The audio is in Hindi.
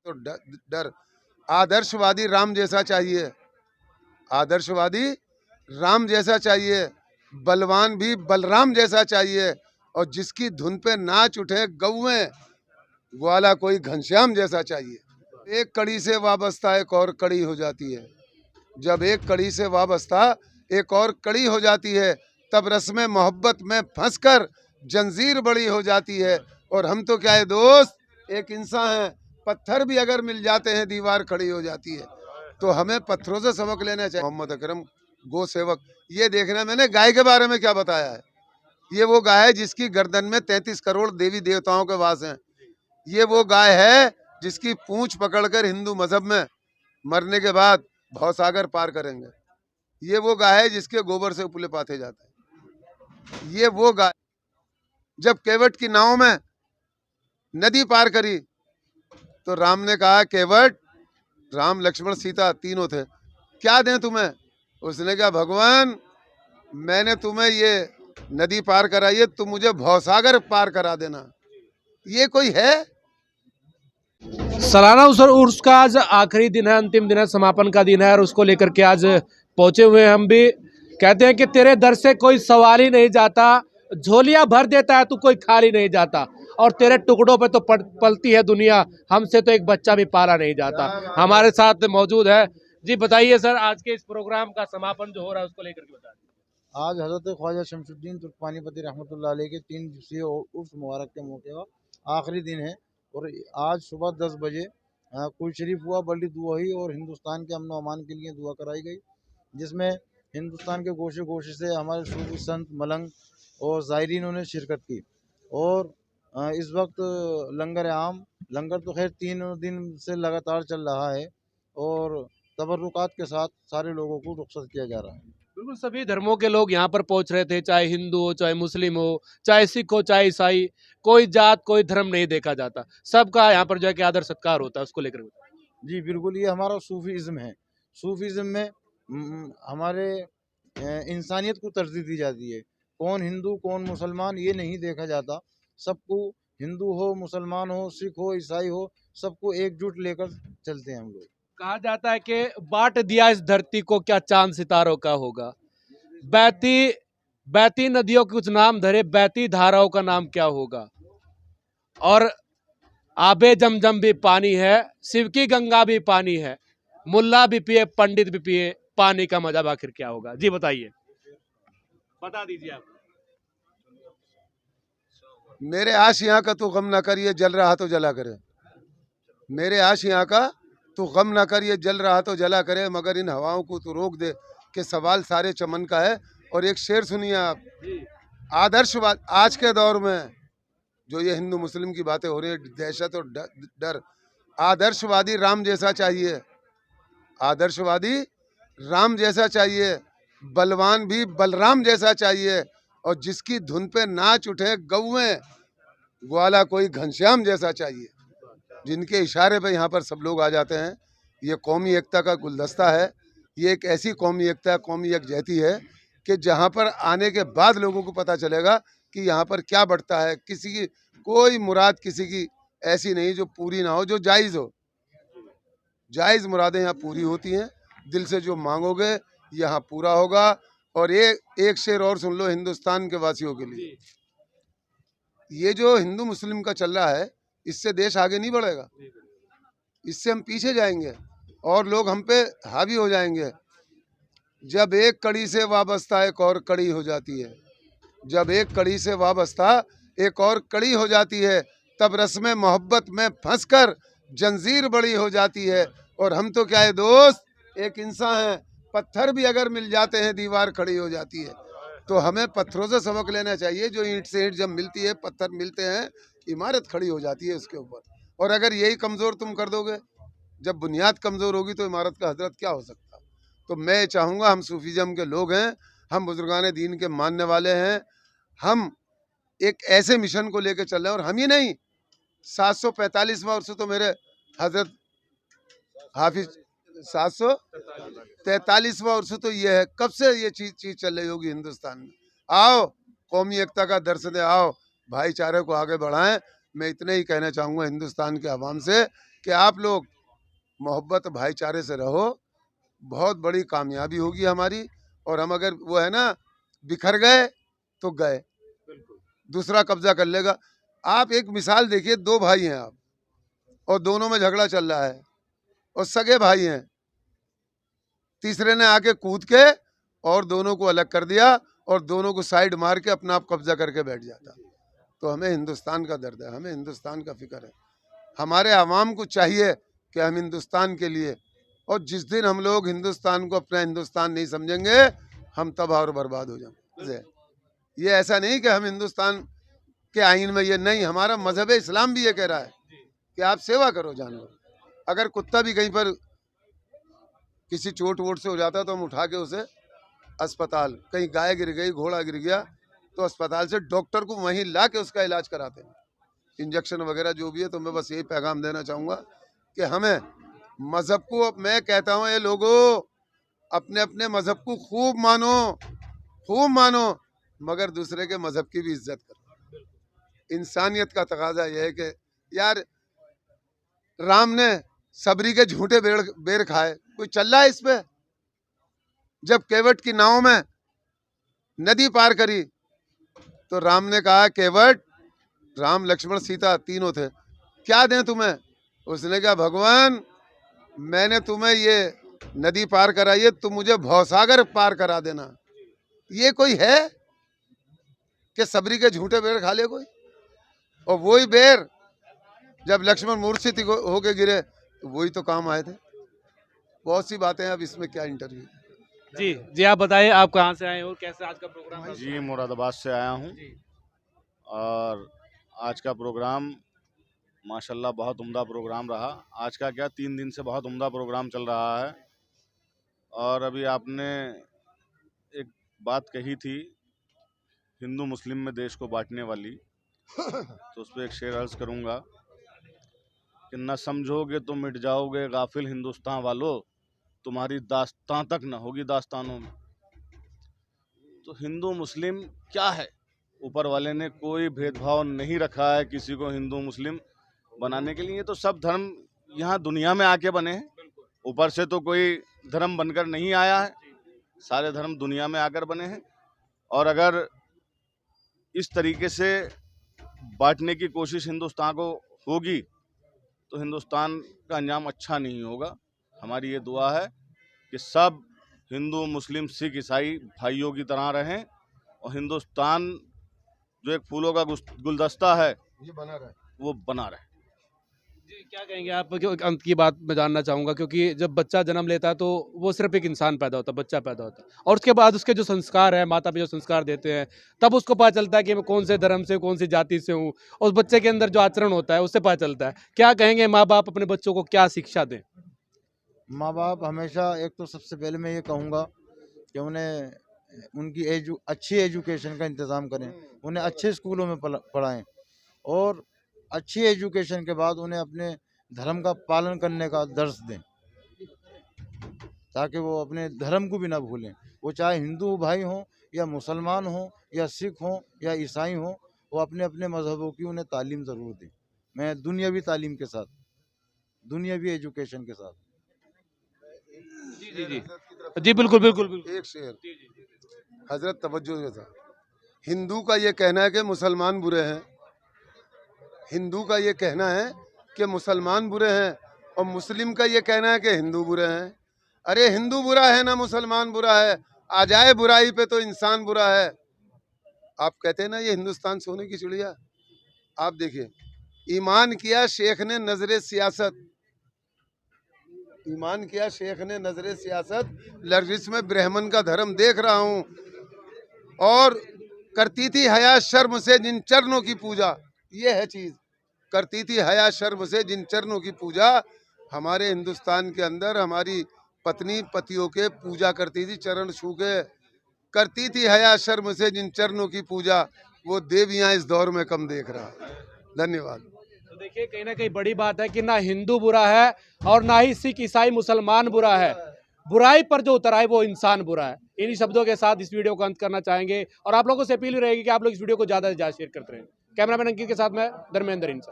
तो डर आदर्शवादी राम जैसा चाहिए, आदर्शवादी राम जैसा चाहिए, बलवान भी बलराम जैसा चाहिए, और जिसकी धुन पे नाच उठे गौएं, ग्वाला कोई घनश्याम जैसा चाहिए। एक कड़ी से वाबस्ता एक और कड़ी हो जाती है, जब एक कड़ी से वाबस्ता एक और कड़ी हो जाती है, तब रस्म मोहब्बत में फंसकर जंजीर बड़ी हो जाती है। और हम तो क्या है दोस्त, एक इंसान है, पत्थर भी अगर मिल जाते हैं दीवार खड़ी हो जाती है। तो हमें पत्थरों से सबक लेना चाहिए। मोहम्मद अकरम गो सेवक, ये देखना मैंने गाय के बारे में क्या बताया है। ये वो गाय है जिसकी गर्दन में 33 करोड़ देवी देवताओं के वास हैं। ये वो गाय है जिसकी पूंछ पकड़कर हिंदू मजहब में मरने के बाद भवसागर पार करेंगे। ये वो गाय है जिसके गोबर से उपले पाथे जाते हैं। ये वो गाय जब केवट की नाव में नदी पार करी तो राम ने कहा, केवट, राम लक्ष्मण सीता तीनों थे, क्या दें तुम्हें? उसने कहा, भगवान, मैंने तुम्हें ये नदी पार कराई है, तुम मुझे भवसागर पार करा देना। ये कोई है? सालाना उर्स का आज आखिरी दिन है, अंतिम दिन है, समापन का दिन है, और उसको लेकर के आज पहुंचे हुए हैं हम भी। कहते हैं कि तेरे दर से कोई सवाल ही नहीं जाता, झोलियां भर देता है तू, कोई खाली नहीं जाता, और तेरे टुकड़ों पे तो पलती है दुनिया, हमसे तो एक बच्चा भी पाला नहीं जाता। हमारे साथ मौजूद है जी। बताइए सर, आज के इस प्रोग्राम का समापन जो हो रहा है उसको लेकर के बताइए। आज हज़रत ख्वाजा शमशुद्दीन तुर्कमानीपति रहमतुल्लाह अलैह के 3 दिवसीय उर्स मुबारक के मौके का आखिरी दिन है, और आज सुबह 10 बजे कुल शरीफ हुआ, बल्दी दुआ हुई और हिंदुस्तान के अमन व अमान के लिए दुआ कराई गई, जिसमें हिंदुस्तान के गोशे गोशे से हमारे सूफी संत, मलंग और ज़ायरीनों ने शिरकत की। और इस वक्त लंगर आम, लंगर तो खैर 3 दिन से लगातार चल रहा है, और तबर्रुकात के साथ सारे लोगों को रुख्सत किया जा रहा है। बिल्कुल, सभी धर्मों के लोग यहाँ पर पहुंच रहे थे, चाहे हिंदू हो, चाहे मुस्लिम हो, चाहे सिख हो, चाहे ईसाई, कोई जात कोई धर्म नहीं देखा जाता, सबका यहाँ पर जो है कि आदर सत्कार होता है, उसको लेकर जी बिल्कुल, ये हमारा सूफीज़्म है। सूफीज़्म में हमारे इंसानियत को तरजीह दी जाती है। कौन हिंदू कौन मुसलमान ये नहीं देखा जाता, सबको, हिंदू हो, मुसलमान हो, सिख हो, ईसाई हो, सबको एकजुट लेकर चलते हैं हम लोग। कहा जाता है कि बांट दिया इस धरती को, क्या चांद सितारों का होगा। बहती बहती नदियों के कुछ नाम धरे, बहती धाराओं का नाम क्या होगा। और आबे जमजम भी पानी है, शिव की गंगा भी पानी है, मुल्ला भी पिए पंडित भी पिए, पानी का मजा आखिर क्या होगा। जी बताइए, बता दीजिए आप। मेरे आशियाँ का तू गम ना करिए, जल रहा तो जला करे। मेरे आशियाँ का तू गम ना करिए, जल रहा तो जला करे, मगर इन हवाओं को तू रोक दे कि सवाल सारे चमन का है। और एक शेर सुनिए आप, आदर्शवाद आज के दौर में जो ये हिंदू मुस्लिम की बातें हो रही है, दहशत और डर, आदर्शवादी राम जैसा चाहिए, आदर्शवादी राम जैसा चाहिए, बलवान भी बलराम जैसा चाहिए, और जिसकी धुन पे नाच उठे गौएं, ग्वाला कोई घनश्याम जैसा चाहिए। जिनके इशारे पे यहाँ पर सब लोग आ जाते हैं। ये कौमी एकता का गुलदस्ता है। ये एक ऐसी कौमी एकता, कौमी यकजहती है कि जहाँ पर आने के बाद लोगों को पता चलेगा कि यहाँ पर क्या बढ़ता है। किसी की कोई मुराद किसी की ऐसी नहीं जो पूरी ना हो, जो जायज़ हो। जायज़ मुरादें यहाँ पूरी होती हैं। दिल से जो मांगोगे यहाँ पूरा होगा। और एक शेर और सुन लो हिंदुस्तान के वासियों के लिए, ये जो हिंदू मुस्लिम का चल रहा है, इससे देश आगे नहीं बढ़ेगा, इससे हम पीछे जाएंगे और लोग हम पे हावी हो जाएंगे। जब एक कड़ी से वाबस्ता एक और कड़ी हो जाती है, जब एक कड़ी से वाबस्ता एक और कड़ी हो जाती है, तब रस्म मोहब्बत में फंसकर जंजीर बड़ी हो जाती है। और हम तो क्या है दोस्त, एक इंसान है, पत्थर भी अगर मिल जाते हैं दीवार खड़ी हो जाती है। तो हमें पत्थरों से सबक लेना चाहिए। जो ईंट से ईंट जब मिलती है, पत्थर मिलते हैं, इमारत खड़ी हो जाती है उसके ऊपर। और अगर यही कमज़ोर तुम कर दोगे, जब बुनियाद कमज़ोर होगी तो इमारत का हजरत क्या हो सकता। तो मैं चाहूँगा, हम सूफीज़म के लोग हैं, हम बुजुर्गान दीन के मानने वाले हैं, हम एक ऐसे मिशन को लेकर चल रहे हैं। और हम ही नहीं, 745वां वर्ष तो मेरे हजरत हाफिज, 743वां वर्ष तो ये है। कब से ये चीज़ चल रही होगी हिंदुस्तान में। आओ कौमी एकता का दर्श दे, आओ भाईचारे को आगे बढ़ाएं। मैं इतने ही कहना चाहूँगा हिंदुस्तान के अवाम से कि आप लोग मोहब्बत भाईचारे से रहो, बहुत बड़ी कामयाबी होगी हमारी। और हम अगर वो है ना बिखर गए तो गए, दूसरा कब्जा कर लेगा। आप एक मिसाल देखिए, 2 भाई हैं आप और दोनों में झगड़ा चल रहा है और सगे भाई हैं, तीसरे ने आके कूद के और दोनों को अलग कर दिया और दोनों को साइड मार के अपना आप कब्जा करके बैठ जाता। तो हमें हिंदुस्तान का दर्द है, हमें हिंदुस्तान का फिक्र है। हमारे आवाम को चाहिए कि हम हिंदुस्तान के लिए, और जिस दिन हम लोग हिंदुस्तान को अपना हिंदुस्तान नहीं समझेंगे, हम तबाह और बर्बाद हो जाएंगे। ये ऐसा नहीं कि हम हिंदुस्तान के आइन में ये नहीं, हमारा मजहब इस्लाम भी ये कह रहा है कि आप सेवा करो जानवर। अगर कुत्ता भी कहीं पर किसी चोट वोट से हो जाता है तो हम उठा के उसे अस्पताल, कहीं गाय गिर गई, घोड़ा गिर गया, तो अस्पताल से डॉक्टर को वहीं ला के उसका इलाज कराते हैं, इंजेक्शन वगैरह जो भी है। तो मैं बस यही पैगाम देना चाहूँगा कि हमें मज़हब को, मैं कहता हूँ ये लोगों अपने अपने मज़हब को खूब मानो, मगर दूसरे के मज़हब की भी इज्जत करो। इंसानियत का तकाजा यह है कि यार राम ने सबरी के झूठे बेर खाए, कोई चल रहा है इस पे? जब केवट की नाव में नदी पार करी तो राम ने कहा, केवट, राम लक्ष्मण सीता तीनों थे, क्या दें तुम्हें? उसने कहा, भगवान मैंने तुम्हें ये नदी पार कराई है, तुम मुझे भवसागर पार करा देना। ये कोई है कि सबरी के झूठे बेर खा ले कोई? और वही बेर जब लक्ष्मण मूर्छित होके गिरे तो वही तो काम आए थे। बहुत सी बातें हैं, अब इसमें क्या इंटरव्यू। जी आप बताइए, आप कहाँ से आए हो, कैसे आज का प्रोग्राम है? जी मुरादाबाद से आया हूँ और आज का प्रोग्राम माशाल्लाह बहुत उम्दा प्रोग्राम रहा। आज का क्या, 3 दिन से बहुत उम्दा प्रोग्राम चल रहा है। और अभी आपने एक बात कही थी हिंदू मुस्लिम में देश को बांटने वाली, तो उस पर एक शेर अर्ज करूँगा कि न समझोगे तो मिट जाओगे गाफिल हिंदुस्तान वालों, तुम्हारी दास्तां तक न होगी दास्तानों में। तो हिंदू मुस्लिम क्या है, ऊपर वाले ने कोई भेदभाव नहीं रखा है किसी को हिंदू मुस्लिम बनाने के लिए। तो सब धर्म यहाँ दुनिया में आके बने हैं, ऊपर से तो कोई धर्म बनकर नहीं आया है, सारे धर्म दुनिया में आकर बने हैं। और अगर इस तरीके से बांटने की कोशिश हिंदुस्तान को होगी तो हिंदुस्तान का अंजाम अच्छा नहीं होगा। हमारी ये दुआ है कि सब हिंदू मुस्लिम सिख ईसाई भाइयों की तरह रहें और हिंदुस्तान जो एक फूलों का गुलदस्ता है ये बना रहा है, वो बना रहे। जी क्या कहेंगे आप? क्यों अंत की बात मैं जानना चाहूँगा, क्योंकि जब बच्चा जन्म लेता है तो वो सिर्फ एक इंसान पैदा होता है, बच्चा पैदा होता है, और उसके बाद उसके जो संस्कार है, माता पिता जो संस्कार देते हैं, तब उसको पता चलता है कि मैं कौन से धर्म से, कौन सी जाति से हूँ। उस बच्चे के अंदर जो आचरण होता है उससे पता चलता है। क्या कहेंगे माँ बाप अपने बच्चों को क्या शिक्षा दें? माँ बाप हमेशा, एक तो सबसे पहले मैं ये कहूँगा कि उन्हें उनकी अच्छी एजुकेशन का इंतज़ाम करें, उन्हें अच्छे स्कूलों में पढ़ाएं और अच्छी एजुकेशन के बाद उन्हें अपने धर्म का पालन करने का दर्स दें, ताकि वो अपने धर्म को भी ना भूलें। वो चाहे हिंदू भाई हों या मुसलमान हों या सिख हों या ईसाई हों, वो अपने अपने मज़हबों की उन्हें तालीम ज़रूर दें। मैं दुनियावी तालीम के साथ, दुनियावी एजुकेशन के साथ। जी बिल्कुल। एक शेर हजरत तवज्जो के साथ, हिंदू का ये कहना है कि मुसलमान बुरे हैं, हिंदू का ये कहना है कि मुसलमान बुरे हैं, और मुस्लिम का ये कहना है कि हिंदू बुरे हैं। अरे हिंदू बुरा है ना मुसलमान बुरा है, आ जाए बुराई पे तो इंसान बुरा है। आप कहते हैं ना ये हिंदुस्तान सोने की चिड़िया। आप देखिए, ईमान किया शेख ने नजरे सियासत, ईमान किया शेख ने नजरे सियासत, लर्जिश में ब्राह्मण का धर्म देख रहा हूँ, और करती थी हया शर्म से जिन चरणों की पूजा। ये है चीज, करती थी हया शर्म से जिन चरणों की पूजा। हमारे हिंदुस्तान के अंदर हमारी पत्नी पतियों के पूजा करती थी, चरण छू के, करती थी हया शर्म से जिन चरणों की पूजा। वो देवियां इस दौर में कम देख रहा। धन्यवाद। तो देखिए, कहीं ना कहीं बड़ी बात है कि ना हिंदू बुरा है और ना ही सिख ईसाई मुसलमान बुरा है, बुराई पर जो उतर आए वो इंसान बुरा है। इन्हीं शब्दों के साथ इस वीडियो को अंत करना चाहेंगे और आप लोगों से अपील रहेगी कि आप लोग इस वीडियो को ज़्यादा से ज़्यादा शेयर करते रहें। कैमरामैन अंकित के साथ मैं धर्मेंद्र इंसान।